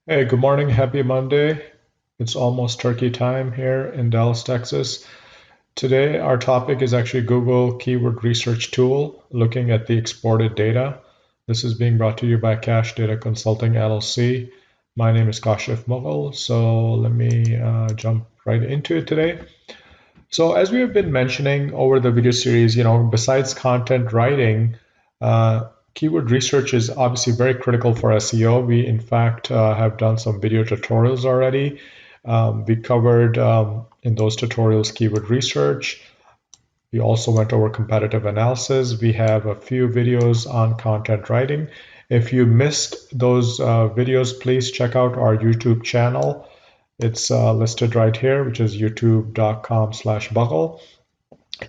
Hey, good morning. Happy Monday. It's almost turkey time here in Dallas, Texas. Today, our topic is actually Google Keyword Research Tool, looking at the exported data. This is being brought to you by Cache Data Consulting LLC. My name is Kashif Mughal, so let me jump right into it today. So as we have been mentioning over the video series, besides content writing, keyword research is obviously very critical for SEO. We, in fact, have done some video tutorials already. We covered in those tutorials keyword research. We also went over competitive analysis. We have a few videos on content writing. If you missed those videos, please check out our YouTube channel. It's listed right here, which is youtube.com/buckle.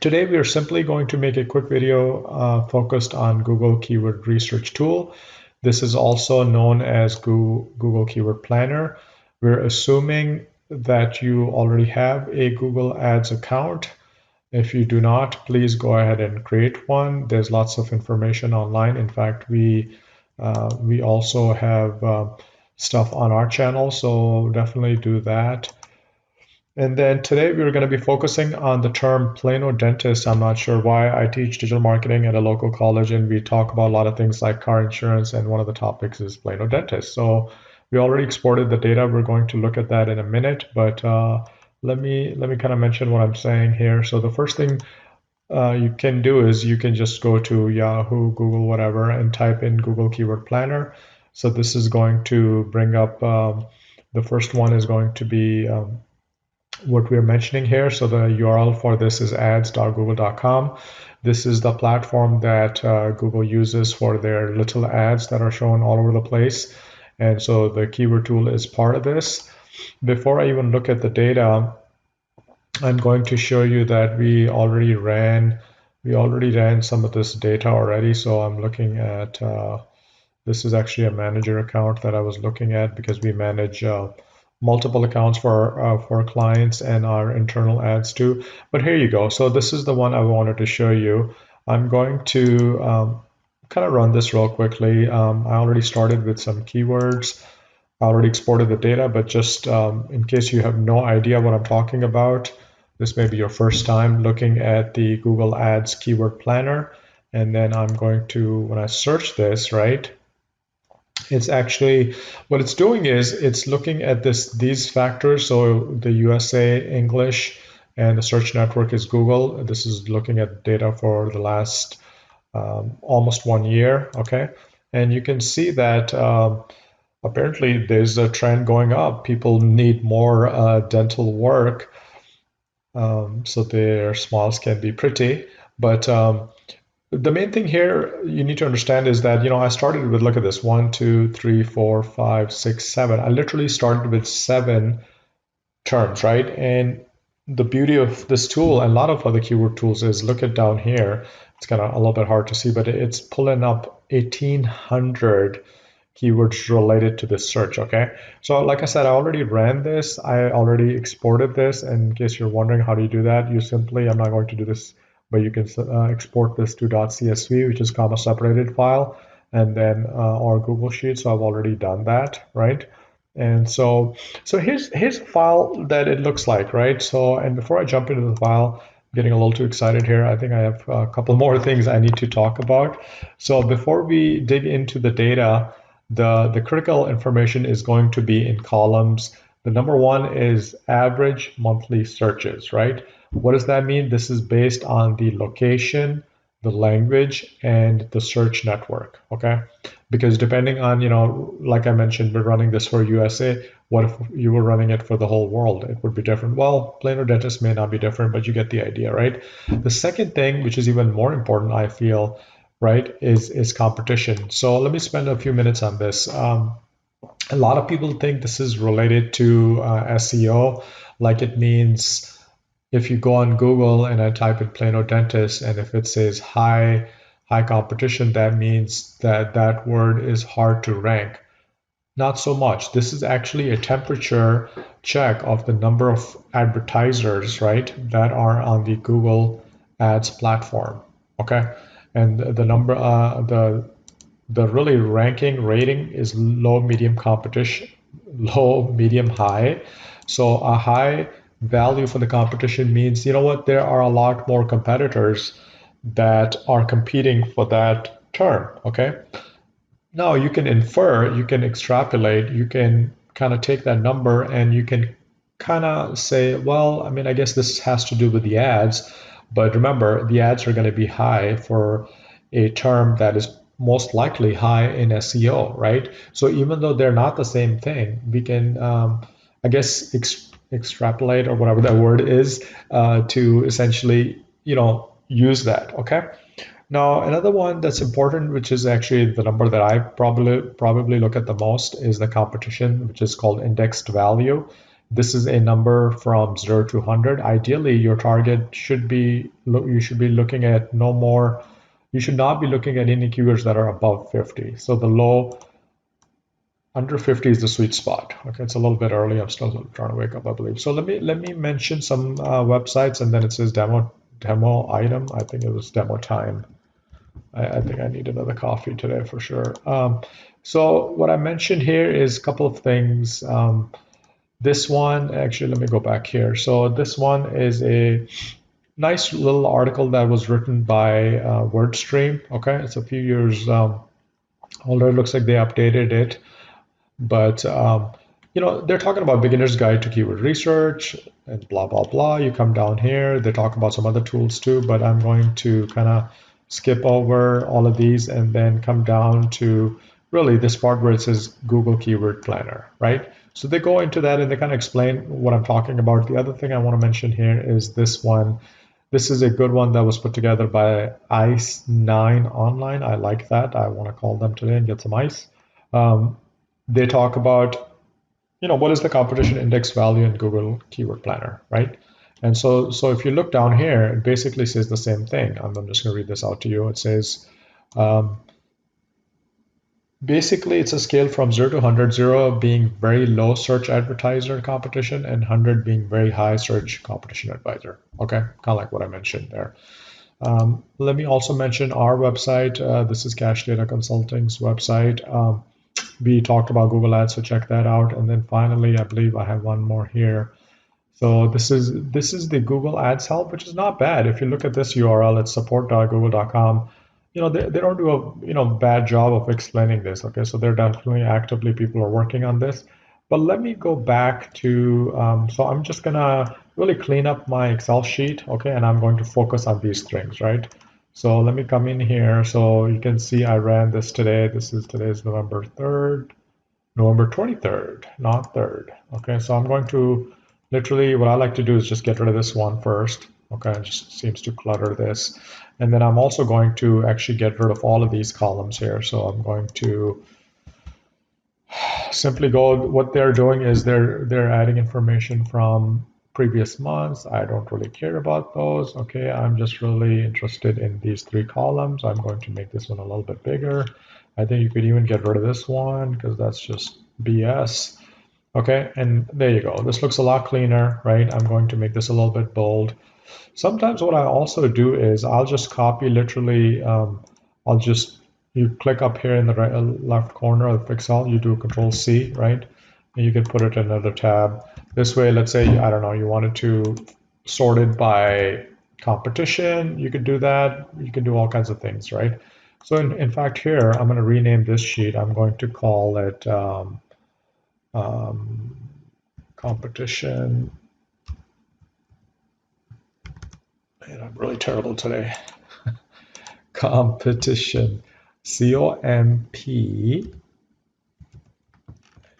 Today, we are simply going to make a quick video focused on Google Keyword Research Tool. This is also known as Google Keyword Planner. We're assuming that you already have a Google Ads account. If you do not, please go ahead and create one. There's lots of information online. In fact, we also have stuff on our channel, so definitely do that. And then today we're going to be focusing on the term Plano dentist. I'm not sure why. I teach digital marketing at a local college, and we talk about a lot of things like car insurance, and one of the topics is Plano dentist. So we already exported the data. We're going to look at that in a minute, but let me kind of mention what I'm saying here. So the first thing you can do is you can just go to Yahoo, Google, whatever, and type in Google Keyword Planner. So this is going to bring up the first one is going to be what we're mentioning here. So the URL for this is ads.google.com. This is the platform that Google uses for their little ads that are shown all over the place. And so the keyword tool is part of this. Before I even look at the data, I'm going to show you that we already ran some of this data already. So I'm looking at this is actually a manager account that I was looking at because we manage multiple accounts for clients and our internal ads too. But here you go. So this is the one I wanted to show you. I'm going to kind of run this real quickly. I already started with some keywords. I already exported the data, but just in case you have no idea what I'm talking about, this may be your first time looking at the Google Ads Keyword Planner. And then I'm going to, when I search this, right, it's actually what it's doing is it's looking at these factors. So the USA English and the search network is Google. This is looking at data for the last almost 1 year. Okay, and you can see that apparently there's a trend going up. People need more dental work, so their smiles can be pretty, but the main thing here you need to understand is that, I started with, look at this, 1, 2, 3, 4, 5, 6, 7. I literally started with 7 terms, right? And the beauty of this tool and a lot of other keyword tools is, look at down here. It's kind of a little bit hard to see, but it's pulling up 1,800 keywords related to this search. Okay, so like I said, I already ran this. I already exported this. And in case you're wondering how do you do that, you simply, I'm not going to do this, but you can export this to .csv, which is comma separated file, and then or Google Sheet. So I've already done that, right? And so here's a file that it looks like, right? So, and before I jump into the file, I'm getting a little too excited here. I think I have a couple more things I need to talk about. So before we dig into the data, the critical information is going to be in columns. The number one is average monthly searches, right? What does that mean? This is based on the location, the language, and the search network, okay? Because depending on, like I mentioned, we're running this for USA. What if you were running it for the whole world? It would be different. Well, Plano dentist may not be different, but you get the idea, right? The second thing, which is even more important, I feel, right, is competition. So let me spend a few minutes on this. A lot of people think this is related to SEO, like it means if you go on Google and I type in Plano dentist, and if it says high competition, that means that that word is hard to rank. Not so much. This is actually a temperature check of the number of advertisers, right, that are on the Google Ads platform. Okay, and the number, the really ranking rating is low, medium competition. low, medium, high. So a high value for the competition means, you know what, there are a lot more competitors that are competing for that term, okay? Now you can infer, you can extrapolate, you can kind of take that number and you can kind of say, well, I mean, I guess this has to do with the ads, but remember, the ads are going to be high for a term that is most likely high in SEO, right? So even though they're not the same thing, we can, I guess, extrapolate or whatever that word is to essentially, use that, okay? Now, another one that's important, which is actually the number that I probably look at the most, is the competition, which is called indexed value. This is a number from 0 to 100. Ideally, your target should be, you should be looking at no more, you should not be looking at any keywords that are above 50. So the low, under 50 is the sweet spot. Okay, it's a little bit early. I'm still trying to wake up, I believe. So let me mention some websites, and then it says demo item. I think it was demo time. I think I need another coffee today for sure. So what I mentioned here is a couple of things. This one, actually, let me go back here. So this one is a nice little article that was written by WordStream. Okay, it's a few years older. It looks like they updated it, but they're talking about beginner's guide to keyword research and blah blah blah. You come down here, they talk about some other tools too, but I'm going to kind of skip over all of these and then come down to really this part where it says Google Keyword Planner, right? So they go into that and they kind of explain what I'm talking about. The other thing I want to mention here is this one. This is a good one that was put together by Ice9 Online. I like that. I want to call them today and get some ice. They talk about, what is the competition index value in Google Keyword Planner, right? And so if you look down here, it basically says the same thing. I'm just going to read this out to you. It says, basically, it's a scale from 0 to 100, 0 being very low search advertiser competition and 100 being very high search competition advisor. Okay, kind of like what I mentioned there. Let me also mention our website. This is Cash Data Consulting's website. We talked about Google Ads, so check that out. And then finally, I believe I have one more here. So this is the Google Ads help, which is not bad. If you look at this URL, it's support.google.com. They don't do a bad job of explaining this. Okay, so they're definitely actively, people are working on this. But let me go back to, so I'm just gonna really clean up my Excel sheet, okay, and I'm going to focus on these things, right? So let me come in here. So you can see I ran this today. Today's November 3rd, November 23rd, not 3rd. Okay, so I'm going to literally, what I like to do is just get rid of this one first. Okay, it just seems to clutter this. And then I'm also going to actually get rid of all of these columns here. So I'm going to simply go, what they're doing is they're adding information from previous months. I don't really care about those. Okay, I'm just really interested in these 3 columns. I'm going to make this one a little bit bigger. I think you could even get rid of this one because that's just BS. Okay, and there you go. This looks a lot cleaner, right? I'm going to make this a little bit bold. Sometimes what I also do is I'll just copy literally, you click up here in the left corner of the pixel, you do Control C, right? And you can put it in another tab. This way, let's say, I don't know, you wanted to sort it by competition, you could do that. You can do all kinds of things, right? So in fact here, I'm going to rename this sheet. I'm going to call it competition. Man, I'm really terrible today. Competition. COMP.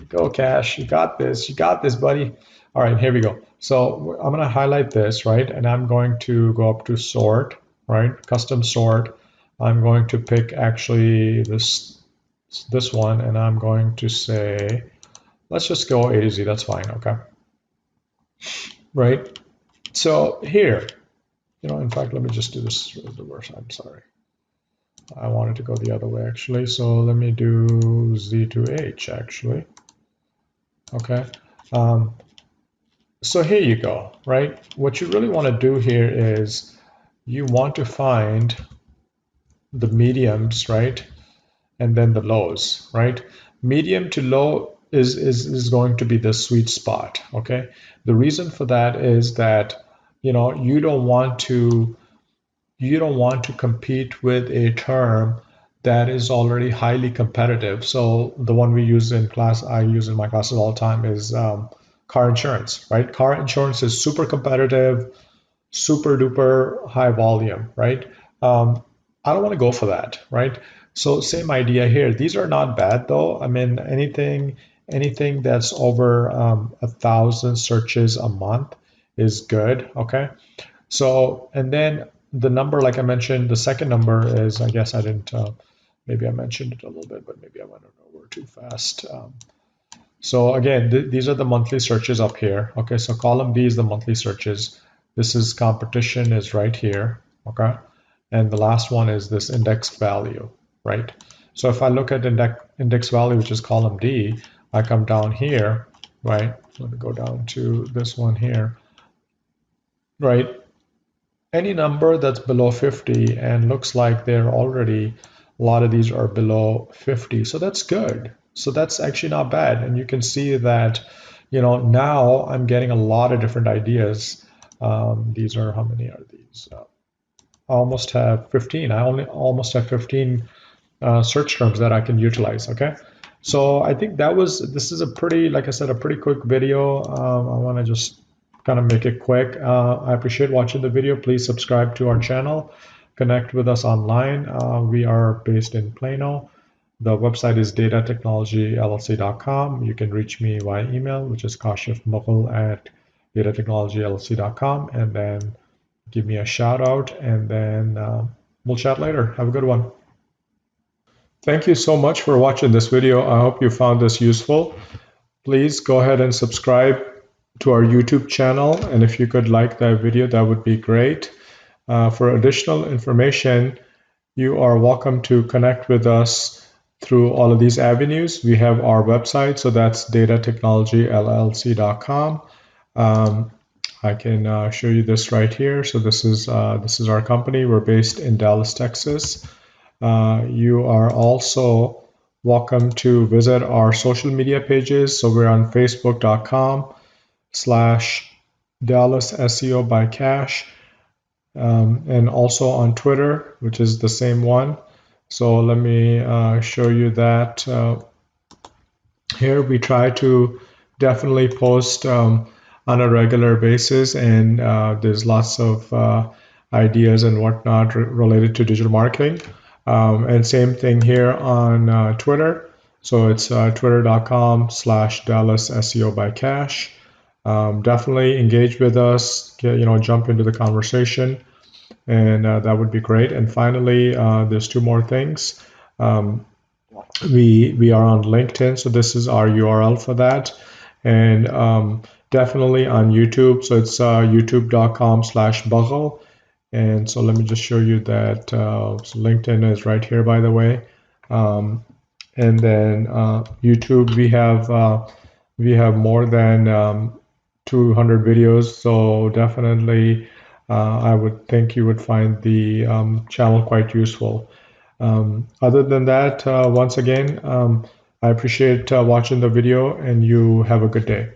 Go, Cash. You got this. You got this, buddy. All right, here we go. So I'm going to highlight this, right? And I'm going to go up to sort, right? Custom sort. I'm going to pick actually this one, and I'm going to say, let's just go A to Z. That's fine. Okay. Right. So here, in fact, let me just do this reverse. I'm sorry. I wanted to go the other way actually. So let me do Z to H actually. Okay. So here you go, right? What you really want to do here is you want to find the mediums, right? And then the lows, right? Medium to low is going to be the sweet spot. Okay, the reason for that is that you don't want to compete with a term that is already highly competitive. So the one we use in class, I use in my classes all the time, is car insurance, right? Car insurance is super competitive, super duper high volume, right? I don't want to go for that, right? So same idea here. These are not bad though. I mean, anything that's over 1,000 searches a month is good. Okay. So, and then the number, like I mentioned, the second number is, I guess I didn't, maybe I mentioned it a little bit, but maybe I went over too fast. So again, these are the monthly searches up here. Okay, so column D is the monthly searches. This is competition is right here. Okay, and the last one is this index value, right? So if I look at index value, which is column D, I come down here, right? Let me go down to this one here, right? Any number that's below 50 and looks like they're already, a lot of these are below 50. So that's good. So that's actually not bad. And you can see that, now I'm getting a lot of different ideas. These are, how many are these? I almost have 15. I only almost have 15 search terms that I can utilize. Okay. So I think this is a pretty, like I said, a pretty quick video. I want to just kind of make it quick. I appreciate watching the video. Please subscribe to our channel. Connect with us online. We are based in Plano. The website is datatechnologyllc.com. You can reach me via email, which is kashifmughal at datatechnologyllc.com, and then give me a shout out, and then we'll chat later. Have a good one. Thank you so much for watching this video. I hope you found this useful. Please go ahead and subscribe to our YouTube channel, and if you could like that video, that would be great. For additional information, you are welcome to connect with us through all of these avenues. We have our website, so that's datatechnologyllc.com. I can show you this right here. So this is our company. We're based in Dallas, Texas. You are also welcome to visit our social media pages. So we're on facebook.com/Dallas SEO by Cash, and also on Twitter, which is the same one. So let me show you that. Here we try to definitely post on a regular basis, and there's lots of ideas and whatnot related to digital marketing. And same thing here on Twitter. So it's twitter.com/Dallas SEO by Cash. Definitely engage with us, jump into the conversation, and that would be great. And finally, there's two more things. We are on LinkedIn, so this is our URL for that, and definitely on YouTube. So it's youtube.com/Bughal. And so let me just show you that. So LinkedIn is right here, by the way. And then YouTube, we have more than 200 videos. So definitely, I would think you would find the channel quite useful. Other than that, once again, I appreciate watching the video, and you have a good day.